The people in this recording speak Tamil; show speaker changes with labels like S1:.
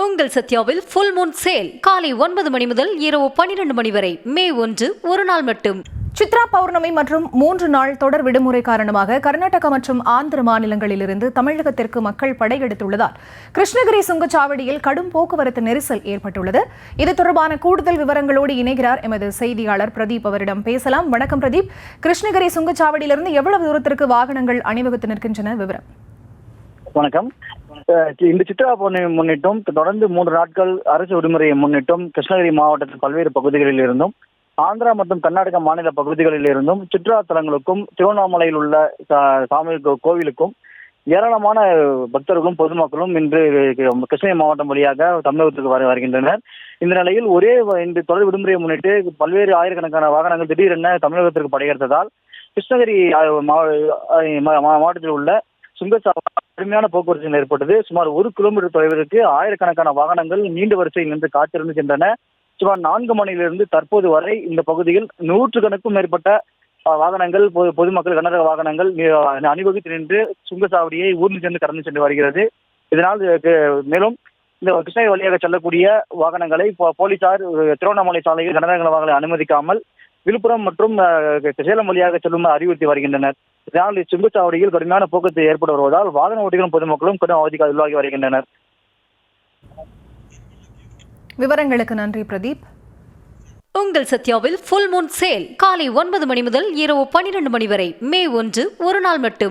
S1: உங்கள் சத்யாவில் ஃபுல் மூன் சேல் காலை 9 மணி முதல் இரவு 12 மணி வரை மே 1 ஒரு நாள் மட்டும்.
S2: சித்ரா பௌர்ணமி மற்றும் 3 நாள் தொடர் விடுமுறை காரணமாக கர்நாடகா மற்றும் ஆந்திர மாநிலங்களிலிருந்து தமிழகத்திற்கு மக்கள் படையெடுத்துள்ளதால் கிருஷ்ணகிரி சுங்கச்சாவடியில் கடும் போக்குவரத்து நெரிசல் ஏற்பட்டுள்ளது. இது தொடர்பான கூடுதல் விவரங்களோடு இணைகிறார் எமது செய்தியாளர் பிரதீப். அவரிடம் பேசலாம். வணக்கம் பிரதீப். கிருஷ்ணகிரி சுங்கச்சாவடியிலிருந்து எவ்வளவு தூரத்திற்கு வாகனங்கள் அணிவகுத்து நிற்கின்றன? விவரம்.
S3: வணக்கம். இந்த சித்ரா பௌர்ணமி முன்னிட்டும் தொடர்ந்து 3 நாட்கள் அரசு விடுமுறையை முன்னிட்டும் கிருஷ்ணகிரி மாவட்டத்தின் பல்வேறு பகுதிகளில் இருந்தும் ஆந்திரா மற்றும் கர்நாடக மாநில பகுதிகளில் இருந்தும் சுற்றுலா தலங்களுக்கும் திருவண்ணாமலையில் உள்ள சாமி கோவிலுக்கும் ஏராளமான பக்தர்களும் பொதுமக்களும் இன்று கிருஷ்ணகிரி மாவட்டம் வழியாக தமிழகத்துக்கு வருகின்றனர். இந்த நிலையில் இந்த தொடர் விடுமுறையை முன்னிட்டு பல்வேறு ஆயிரக்கணக்கான வாகனங்கள் திடீரென தமிழகத்திற்கு படையெடுத்ததால் கிருஷ்ணகிரி மாவட்டத்தில் உள்ள சுங்கச்சாவடி கடுமையான போக்குவரத்து ஏற்பட்டது. சுமார் 1 கிலோமீட்டர் தொலைவிற்கு ஆயிரக்கணக்கான வாகனங்கள் நீண்ட வரிசையில் நின்று காத்திருந்து சென்றன. சுமார் 4 மணியிலிருந்து தற்போது வரை இந்த பகுதியில் 100க்கும் மேற்பட்ட வாகனங்கள் பொதுமக்கள் கனரக வாகனங்கள் அணிவகுத்து நின்று சுங்கச்சாவடியை ஊர்ந்து சென்று கடந்து சென்று வருகிறது. இதனால் மேலும் இந்த கிருஷ்ணகிரி வழியாக செல்லக்கூடிய வாகனங்களை போலீசார் திருவண்ணாமலை சாலையில் கனரக வாகனங்களை அனுமதிக்காமல் விழுப்புரம் மற்றும் சேலம் வழியாக செல்லும் அறிவுறுத்தி வருகின்றனர். இதனால் சுங்கச்சாவடியில் கடுமையான போக்குவரத்து ஏற்பட்டு வருவதால் வாகன ஓட்டிகளும் பொதுமக்களும் கடும் அவதிக்கு உள்ளாகி வருகின்றனர்.
S2: விவரங்களுக்கு நன்றி பிரதீப்.
S1: உங்கள் சத்யாவில் ஃபுல் மூன் சேல் காலை 9 மணி முதல் இரவு 12 மணி வரை மே 1 ஒரு நாள் மட்டும்.